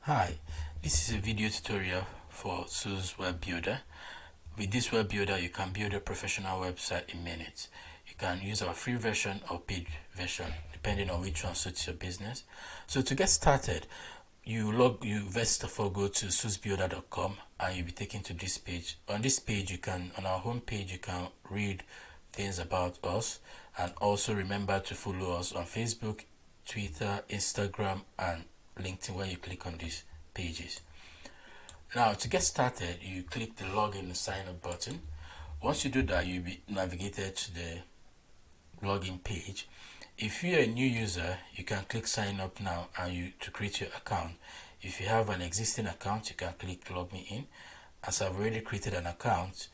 Hi, this is a video tutorial for SoosBuilder. With this web builder, you can build a professional website in minutes. You can use our free version or paid version, depending on which one suits your business. So to get started, you first of all go to SoosBuilder.com and you'll be taken to this page. On this page, on our home page, you can read things about us, and also remember to follow us on Facebook, Twitter, Instagram, and LinkedIn when you click on these pages. Now, to get started, you click the login and sign up button. Once you do that, you'll be navigated to the login page. If you're a new user, you can click sign up now to create your account. If you have an existing account, you can click log me in. As I've already created an account,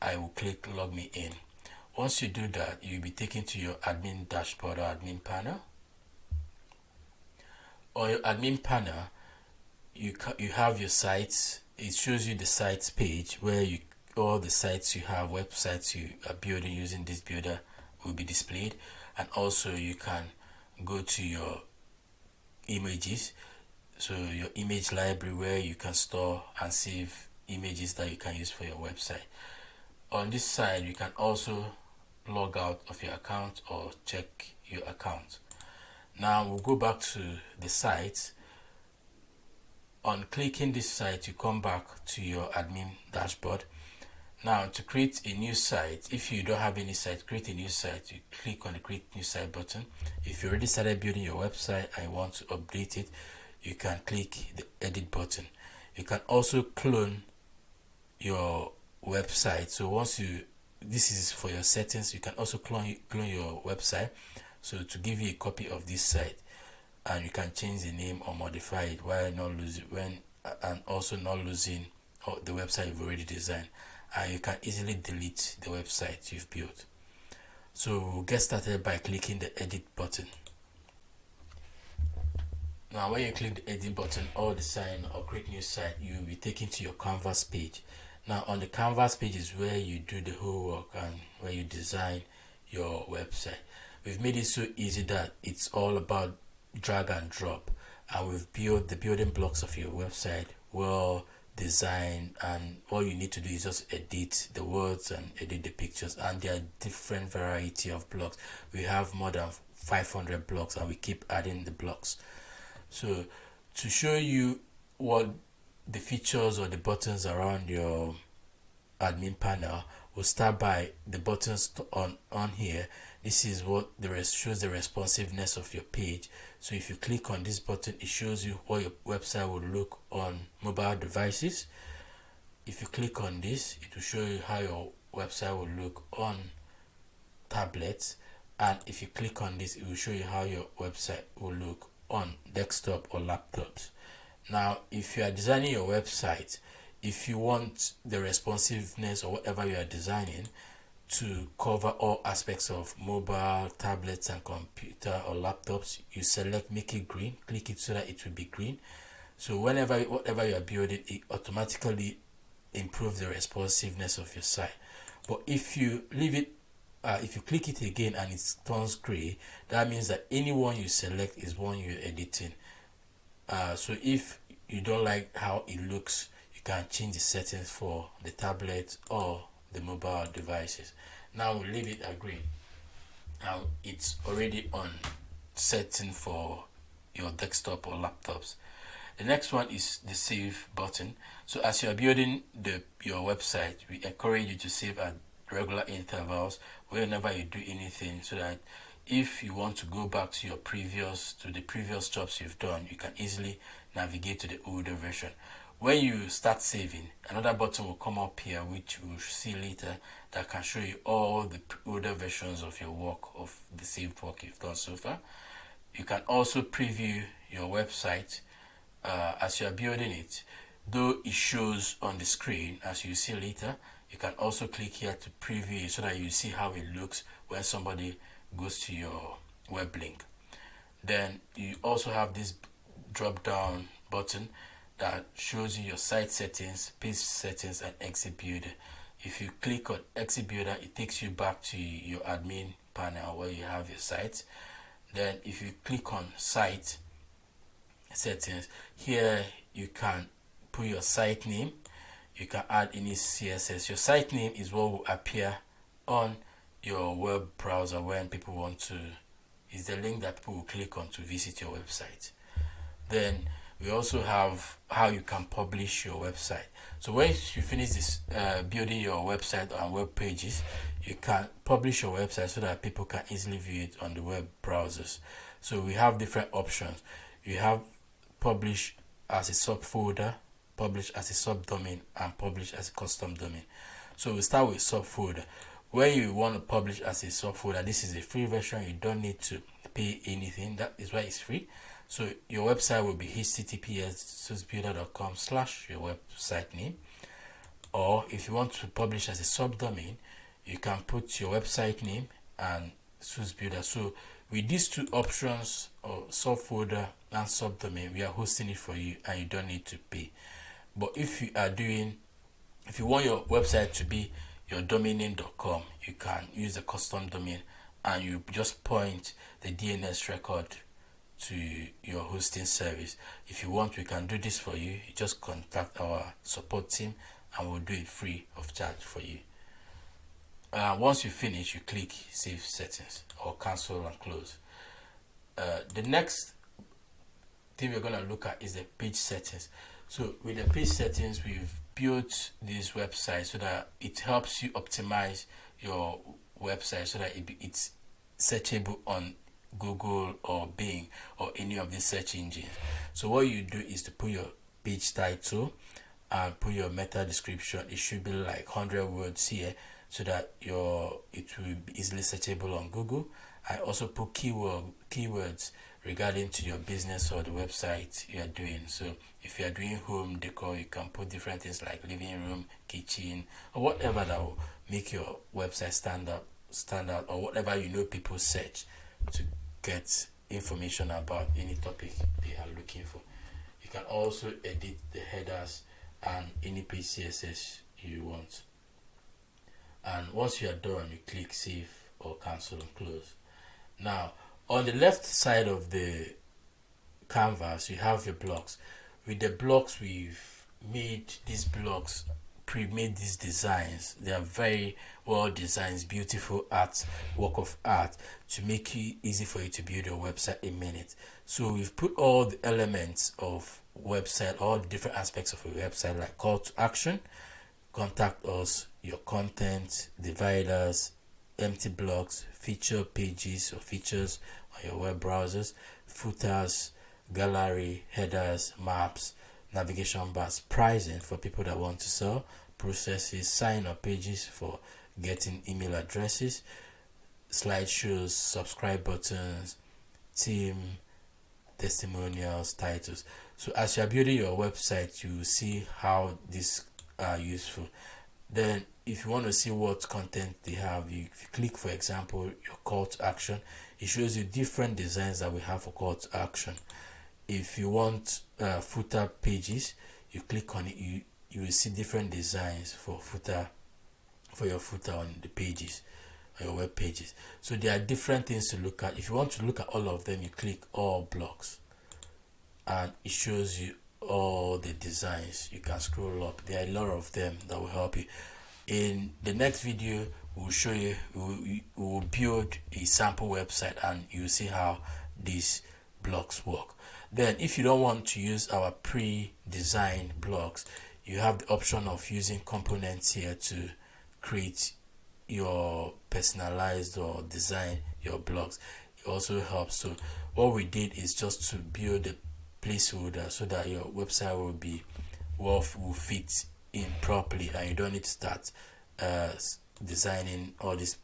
I will click log me in. Once you do that, you'll be taken to your admin dashboard or admin panel. On your admin panel, you have your sites. It shows you the sites page where all the sites you have, websites you are building using this builder will be displayed, and also you can go to your images, so your image library where you can store and save images that you can use for your website. On this side, you can also log out of your account or check your account. Now we'll go back to the site. On clicking this site, you come back to your admin dashboard. Now, to create a new site, if you don't have any site, create a new site, you click on the create new site button. If you already started building your website and you want to update it, you can click the edit button. You can also clone your website. So this is for your settings, you can also clone your website, so to give you a copy of this site, and you can change the name or modify it while not losing the website you've already designed, and you can easily delete the website you've built. So we'll get started by clicking the edit button. Now when you click the edit button or the sign or create new site, you'll be taken to your canvas page. Now on the canvas page is where you do the whole work and where you design your website. We've made it so easy that it's all about drag and drop, and we've built the building blocks of your website well designed, and all you need to do is just edit the words and edit the pictures, and there are different variety of blocks. We have more than 500 blocks and we keep adding the blocks. So to show you what the features or the buttons around your admin panel, we'll start by the buttons on here. This is what shows the responsiveness of your page. So if you click on this button, it shows you what your website will look on mobile devices. If you click on this, it will show you how your website will look on tablets, and if you click on this, it will show you how your website will look on desktop or laptops. Now, if you are designing your website, if you want the responsiveness or whatever you are designing to cover all aspects of mobile, tablets, and computer or laptops, you select make it green, click it so that it will be green. So whatever you are building, it automatically improves the responsiveness of your site. But if you leave it, if you click it again and it turns gray, that means that any one you select is one you're editing. So if you don't like how it looks, you can change the settings for the tablet or the mobile devices. Now we'll leave it at green. Now it's already on setting for your desktop or laptops. The next one is the save button. So as you are building your website, we encourage you to save at regular intervals whenever you do anything, so that if you want to go back to the previous jobs you've done, you can easily navigate to the older version. When you start saving, another button will come up here, which we'll see later, that can show you all the older versions of your work, of the saved work you've done so far. You can also preview your website as you are building it. Though it shows on the screen, as you see later, you can also click here to preview it so that you see how it looks when somebody goes to your web link. Then you also have this drop down button that shows you your site settings, page settings, and exit builder. If you click on exit builder, it takes you back to your admin panel where you have your site. Then if you click on site settings. Here you can put your site name, you can add any CSS. Your site name is what will appear on your web browser when people want to, is the link that people will click on to visit your website. Then we also have how you can publish your website. So once you finish this building your website and web pages, you can publish your website so that people can easily view it on the web browsers. So we have different options. You have publish as a subfolder, publish as a subdomain, and publish as a custom domain. So we start with subfolder. Where you want to publish as a subfolder, this is a free version. You don't need to pay anything. That is why it's free. So your website will be https://soosbuilder.com/ your website name. Or if you want to publish as a subdomain, you can put your website name and SoosBuilder. So with these two options, or subfolder and subdomain, we are hosting it for you and you don't need to pay. But if you want your website to be your domainname.com, you can use a custom domain and you just point the DNS record to your hosting service. If you want, we can do this for you. You just contact our support team and we'll do it free of charge for you. Once you finish, you click save settings or cancel and close. The next thing we're going to look at is the page settings. So with the page settings, we've built this website so that it helps you optimize your website so that it's searchable on Google or Bing or any of these search engines. So what you do is to put your page title and put your meta description. It should be like 100 words here so that it will be easily searchable on Google. I also put keywords regarding to your business or the website you are doing. So if you are doing home decor, you can put different things like living room, kitchen, or whatever that will make your website stand out, or whatever people search to get information about any topic they are looking for. You can also edit the headers and any page CSS you want. And once you are done, you click save or cancel and close. Now, on the left side of the canvas, you have your blocks. With the blocks, we've made these blocks, pre-made these designs. They are very well designed, beautiful work of art to make it easy for you to build your website in minutes. So we've put all the elements of website, all the different aspects of a website, like call to action, contact us, your content, dividers, empty blocks, feature pages or features on your web browsers, footers, gallery, headers, maps, navigation bars, pricing for people that want to sell, processes, sign up pages for getting email addresses, slideshows, subscribe buttons, theme, testimonials, titles. So as you are building your website, you will see how these are useful. Then if you want to see what content they have, if you click, for example, your call to action, it shows you different designs that we have for call to action. If you want footer pages, you click on it, you will see different designs for your footer on the pages, on your web pages. So there are different things to look at. If you want to look at all of them, you click all blocks and it shows you all the designs. You can scroll up. There are a lot of them that will help you. In the next video, we'll show you, we will build a sample website and you'll see how these blocks work. Then if you don't want to use our pre-designed blocks, you have the option of using components here to create your personalized or design your blocks. It also helps. So what we did is just to build a placeholder so that your website will fit in properly and you don't need to start designing all these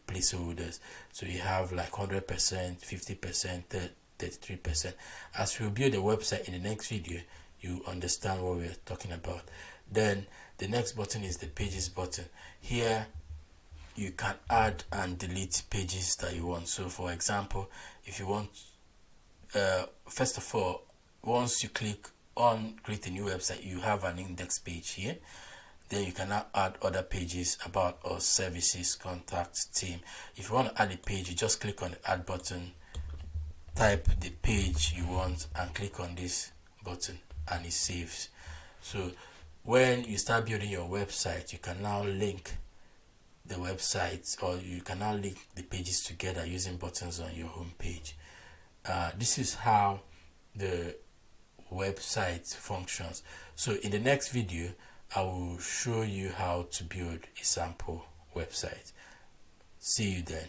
placeholders. So you have like 100%, 50%, 33%. As we build a website in the next video, you understand what we're talking about. Then the next button is the pages button. Here you can add and delete pages that you want. So for example, if you want, first of all, once you click on create a new website, you have an index page here. Then you can now add other pages about our services, contact, team. If you want to add a page, you just click on the add button type the page you want and click on this button and it saves. So when you start building your website, you can now link the website, or you can now link the pages together using buttons on your home page. This is how the website functions. So in the next video, I will show you how to build a sample website. See you then.